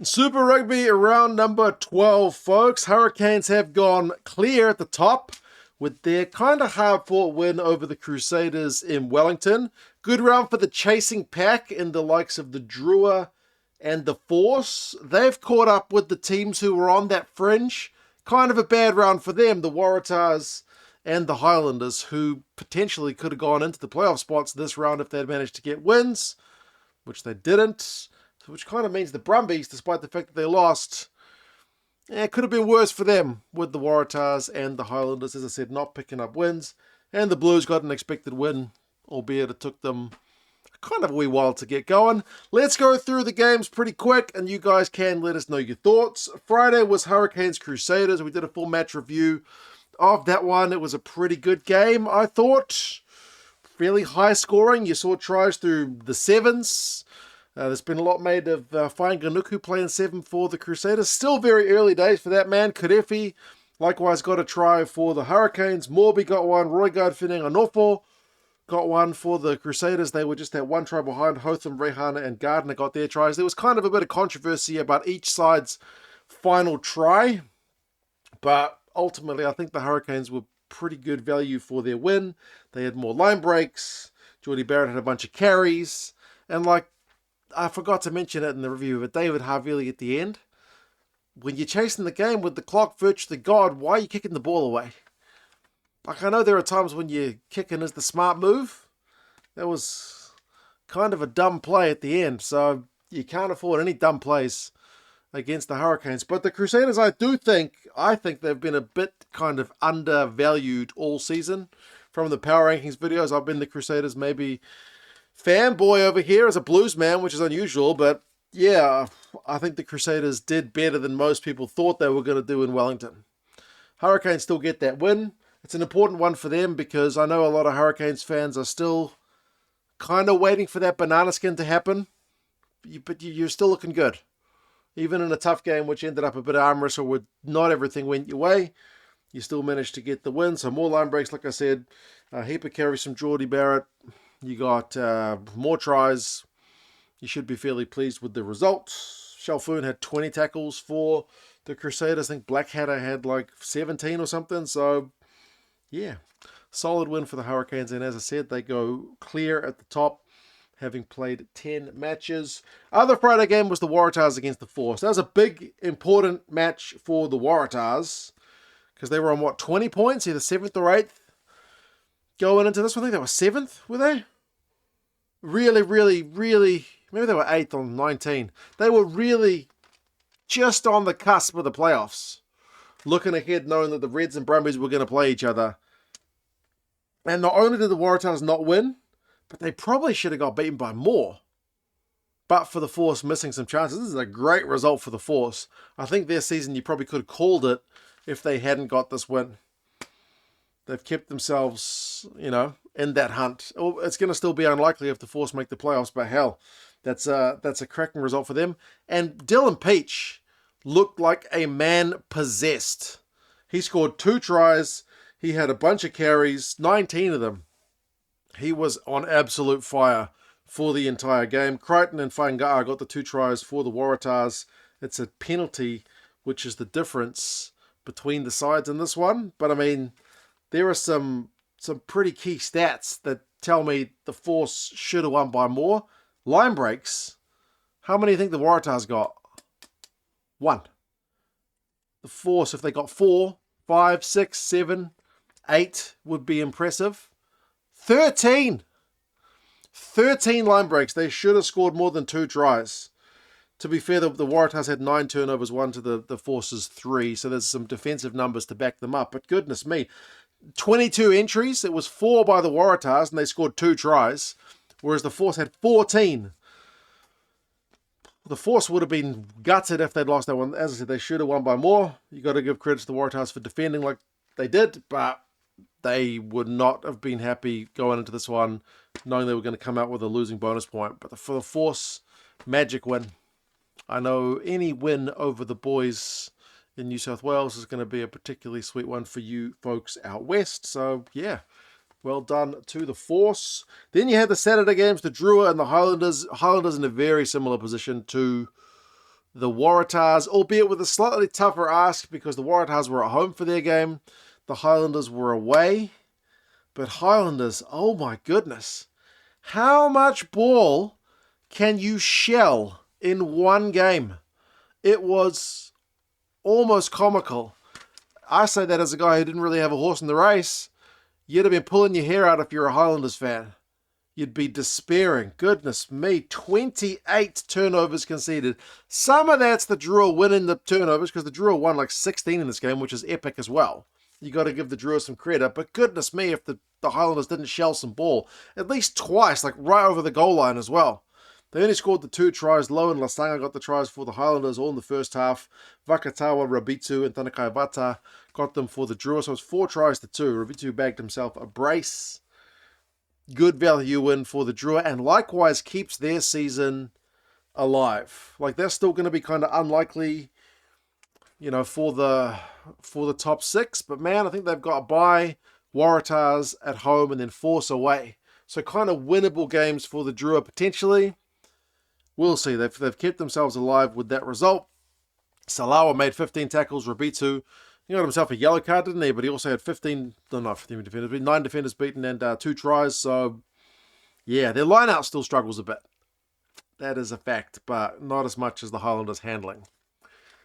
Super Rugby round number 12, folks. Hurricanes have gone clear at the top with their kind of hard-fought win over the Crusaders in Wellington. Good round for the chasing pack in the likes of the Drua and the Force. They've caught up with the teams who were on that fringe. Kind of a bad round for them, the Waratahs and the Highlanders, who potentially could have gone into the playoff spots this round if they'd managed to get wins, which they didn't. Which kind of means the Brumbies, despite the fact that they lost, it could have been worse for them with the Waratahs and the Highlanders, as I said, not picking up wins. And the Blues got an expected win, albeit it took them kind of a wee while to get going. Let's go through the games pretty quick, and you guys can let us know your thoughts. Friday was Hurricanes Crusaders. We did a full match review of that one. It was a pretty good game, I thought. Fairly high scoring. You saw tries through the sevens. There's been a lot made of Fainganuku playing 7 for the Crusaders. Still very early days for that man. Karefi likewise got a try for the Hurricanes. Morby got one. Roy Gardfinang-Anofo got one for the Crusaders. They were just that one try behind. Hotham, Rehana, and Gardner got their tries. There was kind of a bit of controversy about each side's final try. But ultimately, I think the Hurricanes were pretty good value for their win. They had more line breaks. Jordie Barrett had a bunch of carries. And I forgot to mention it in the review, but David Havili at the end. When you're chasing the game with the clock virtually gone, why are you kicking the ball away? I know there are times when you're kicking is the smart move. That was kind of a dumb play at the end, so you can't afford any dumb plays against the Hurricanes. But the Crusaders, I think they've been a bit kind of undervalued all season. From the power rankings videos, I've been the Crusaders maybe fanboy over here as a Blues man, which is unusual, but yeah, I think the Crusaders did better than most people thought they were going to do in Wellington. Hurricanes still get that win. It's an important one for them because I know a lot of Hurricanes fans are still kind of waiting for that banana skin to happen, but you're still looking good. Even in a tough game, which ended up a bit of arm wrestle where not everything went your way, you still managed to get the win. So more line breaks, like I said, a heap of carries from Jordie Barrett. You got more tries. You should be fairly pleased with the results. Shalfoon had 20 tackles for the Crusaders. I think Blackadder had 17 or something. So, yeah, solid win for the Hurricanes. And as I said, they go clear at the top, having played 10 matches. Other Friday game was the Waratahs against the Force. That was a big, important match for the Waratahs because they were on, 20 points, either 7th or 8th. Going into this one, I think they were 7th, were they? Really, maybe they were 8th on 19. They were really just on the cusp of the playoffs. Looking ahead, knowing that the Reds and Brumbies were going to play each other. And not only did the Waratahs not win, but they probably should have got beaten by more. But for the Force missing some chances, this is a great result for the Force. I think their season, you probably could have called it if they hadn't got this win. They've kept themselves, in that hunt. It's going to still be unlikely if the Force make the playoffs, but hell, that's a cracking result for them. And Dylan Peach looked like a man possessed. He scored 2 tries. He had a bunch of carries, 19 of them. He was on absolute fire for the entire game. Crichton and Whainga'a got the 2 tries for the Waratahs. It's a penalty, which is the difference between the sides in this one. But there are some pretty key stats that tell me the Force should have won by more. Line breaks. How many do you think the Waratahs got? 1. The Force, if they got 4, 5, 6, 7, 8, would be impressive. 13! 13 line breaks. They should have scored more than 2 tries. To be fair, the Waratahs had 9 turnovers, 1 to the Force's 3, so there's some defensive numbers to back them up. But goodness me, 22 entries. It was 4 by the Waratahs, and they scored 2 tries, whereas the Force had 14. The Force would have been gutted if they'd lost that one. As I said, they should have won by more. You got to give credit to the Waratahs for defending like they did, but they would not have been happy going into this one, knowing they were going to come out with a losing bonus point. But for the Force, magic win. I know any win over the boys in New South Wales is going to be a particularly sweet one for you folks out west. So, yeah, well done to the Force. Then you had the Saturday games, the Drua and the Highlanders. Highlanders in a very similar position to the Waratahs, albeit with a slightly tougher ask because the Waratahs were at home for their game. The Highlanders were away. But Highlanders, oh my goodness. How much ball can you shell in one game? It was almost comical. I say that as a guy who didn't really have a horse in the race. You'd have been pulling your hair out if you're a Highlanders fan. You'd be despairing. Goodness me, 28 turnovers conceded. Some of that's the Drua winning the turnovers because the Drua won like 16 in this game, which is epic as well. You got to give the Drua some credit. But goodness me, if the Highlanders didn't shell some ball, at least twice, like right over the goal line as well. They only scored the 2 tries. Low and Lasanga got the tries for the Highlanders all in the first half. Vakatawa, Rabitu, and Tanakai Vata got them for the Drua. So it's 4 tries to 2. Rabitu bagged himself a brace. Good value win for the Drua, and likewise keeps their season alive. Like, they're still going to be kind of unlikely, you know, for the top 6. But man, I think they've got a bye, Waratahs at home, and then Force away. So kind of winnable games for the Drua potentially. We'll see. They've kept themselves alive with that result. Salawa made 15 tackles. Rabitu, he got himself a yellow card, didn't he? But he also had 15 defenders, 9 defenders beaten and 2 tries. So, yeah, their line-out still struggles a bit. That is a fact, but not as much as the Highlanders handling.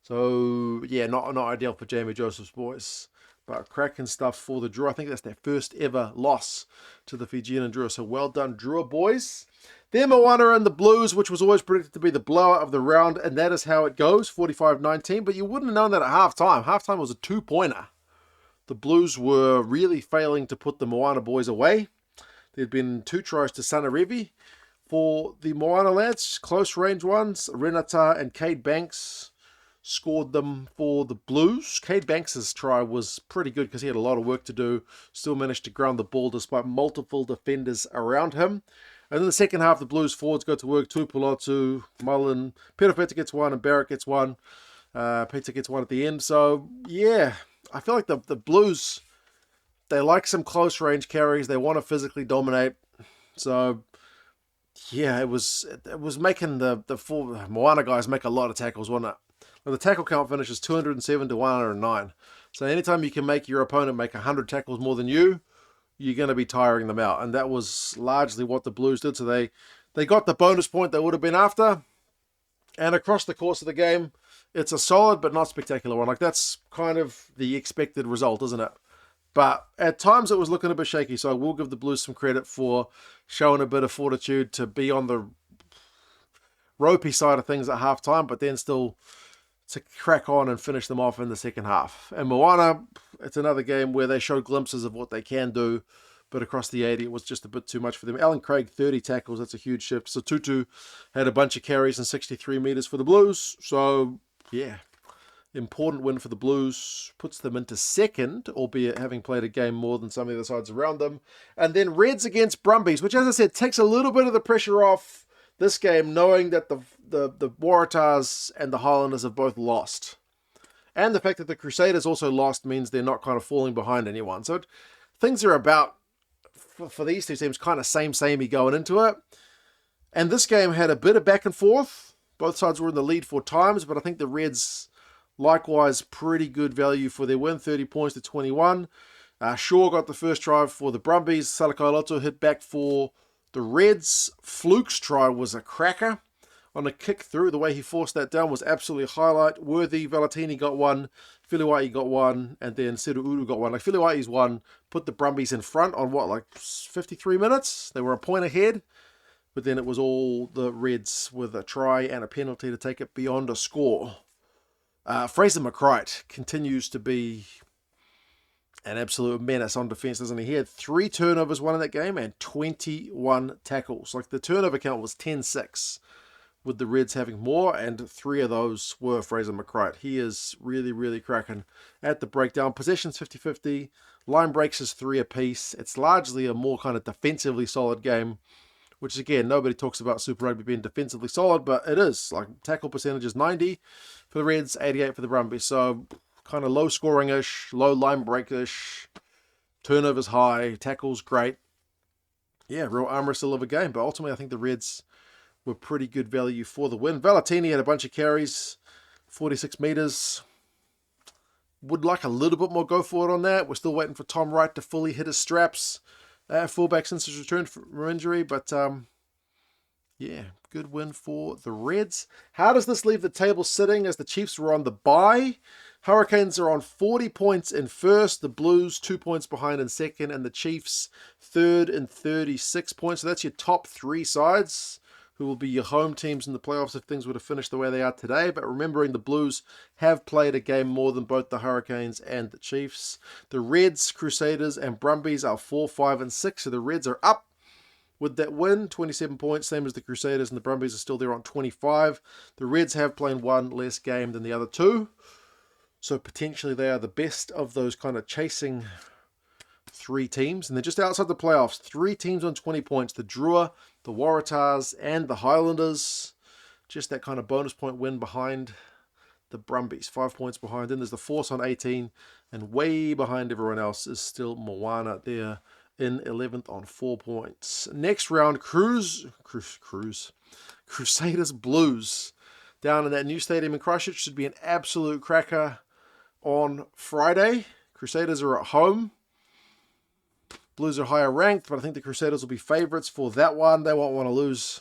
So, yeah, not ideal for Jamie Joseph's boys. But cracking stuff for the Drua. I think that's their first ever loss to the Fijian and Drua. So well done, Drua boys. Then Moana and the Blues, which was always predicted to be the blower of the round. And that is how it goes, 45-19. But you wouldn't have known that at halftime. Halftime was a 2-pointer. The Blues were really failing to put the Moana boys away. There'd been 2 tries to Sanarevi. For the Moana lads, close range ones, Renata and Cade Banks scored them for the Blues. Cade Banks' try was pretty good because he had a lot of work to do. Still managed to ground the ball despite multiple defenders around him. And in the second half, the Blues forwards go to work. Tupulotu, Mullen, Perofeta gets 1 and Barrett gets 1. Peter gets 1 at the end. So, yeah, I feel like the Blues, they like some close range carries. They want to physically dominate. So, yeah, it was making the 4 Moana guys make a lot of tackles, wasn't it? Well, the tackle count finishes 207 to 109. So anytime you can make your opponent make 100 tackles more than you, you're going to be tiring them out. And that was largely what the Blues did. So they got the bonus point they would have been after. And across the course of the game, it's a solid but not spectacular one. Like, that's kind of the expected result, isn't it? But at times it was looking a bit shaky. So I will give the Blues some credit for showing a bit of fortitude to be on the ropey side of things at halftime, but then still to crack on and finish them off in the second half. And Moana, it's another game where they showed glimpses of what they can do, but across the 80, it was just a bit too much for them. Alan Craig, 30 tackles, that's a huge shift. So Tutu had a bunch of carries and 63 meters for the Blues. So, yeah, important win for the Blues. Puts them into second, albeit having played a game more than some of the sides around them. And then Reds against Brumbies, which, as I said, takes a little bit of the pressure off this game, knowing that the Waratahs and the Highlanders have both lost. And the fact that the Crusaders also lost means they're not kind of falling behind anyone. So things are about, for these two teams, kind of samey going into it. And this game had a bit of back and forth. Both sides were in the lead 4 times, but I think the Reds, likewise, pretty good value for their win, 30 points to 21. Shaw got the first try for the Brumbies. Salakailoto hit back for the Reds. Fluke's try was a cracker on a kick through. The way he forced that down was absolutely a highlight. Worthy, Valetini got 1, Filiwai got 1, and then Seruuru got 1. Like, Filiwai's 1 put the Brumbies in front on what, like 53 minutes? They were a point ahead, but then it was all the Reds with a try and a penalty to take it beyond a score. Fraser McCright continues to be an absolute menace on defense, doesn't he? He had 3 turnovers, 1 in that game, and 21 tackles. Like, the turnover count was 10-6, with the Reds having more, and 3 of those were Fraser McCright. He is really, really cracking at the breakdown. Possessions 50-50, line breaks is 3 apiece. It's largely a more kind of defensively solid game, which, again, nobody talks about Super Rugby being defensively solid, but it is. Like, tackle percentage is 90 for the Reds, 88 for the Brumbies. So, kind of low scoring-ish, low line break-ish, turnovers high, tackles great. Yeah, real arm wrestle of a game, but ultimately I think the Reds were pretty good value for the win. Valetini had a bunch of carries, 46 meters. Would like a little bit more go for it on that. We're still waiting for Tom Wright to fully hit his straps. Fullback since his return from injury, but yeah, good win for the Reds. How does this leave the table sitting as the Chiefs were on the bye? Hurricanes are on 40 points in first, the Blues 2 points behind in second, and the Chiefs third in 36 points. So that's your top three sides, who will be your home teams in the playoffs if things were to finish the way they are today. But remembering the Blues have played a game more than both the Hurricanes and the Chiefs. The Reds, Crusaders, and Brumbies are 4, 5, and 6. So the Reds are up with that win, 27 points, same as the Crusaders, and the Brumbies are still there on 25. The Reds have played one less game than the other two. So potentially they are the best of those kind of chasing three teams. And they're just outside the playoffs. 3 teams on 20 points. The Drua, the Waratahs, and the Highlanders. Just that kind of bonus point win behind the Brumbies. 5 points behind. Then there's the Force on 18. And way behind everyone else is still Moana there in 11th on 4 points. Next round, Crusaders Blues. Down in that new stadium in Christchurch. Should be an absolute cracker on Friday. Crusaders are at home. Blues are higher ranked, but I think the Crusaders will be favourites for that one. They won't want to lose.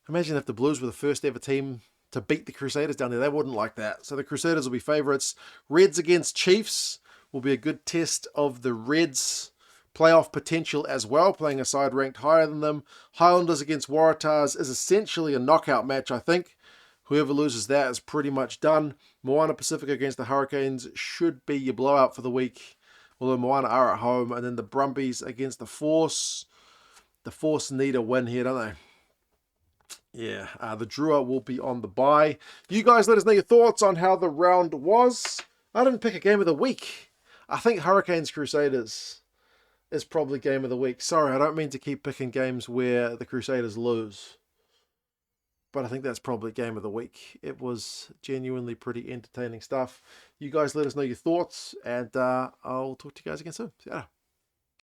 Imagine if the Blues were the first ever team to beat the Crusaders down there. They wouldn't like that. So the Crusaders will be favourites. Reds against Chiefs will be a good test of the Reds' playoff potential as well, playing a side ranked higher than them. Highlanders against Waratahs is essentially a knockout match, I think. Whoever loses that is pretty much done. Moana Pasifika against the Hurricanes should be your blowout for the week. Although Moana are at home. And then the Brumbies against the Force. The Force need a win here, don't they? Yeah, the Drua will be on the bye. You guys let us know your thoughts on how the round was. I didn't pick a game of the week. I think Hurricanes Crusaders is probably game of the week. Sorry, I don't mean to keep picking games where the Crusaders lose. But I think that's probably game of the week. It was genuinely pretty entertaining stuff. You guys let us know your thoughts, and I'll talk to you guys again soon. See ya.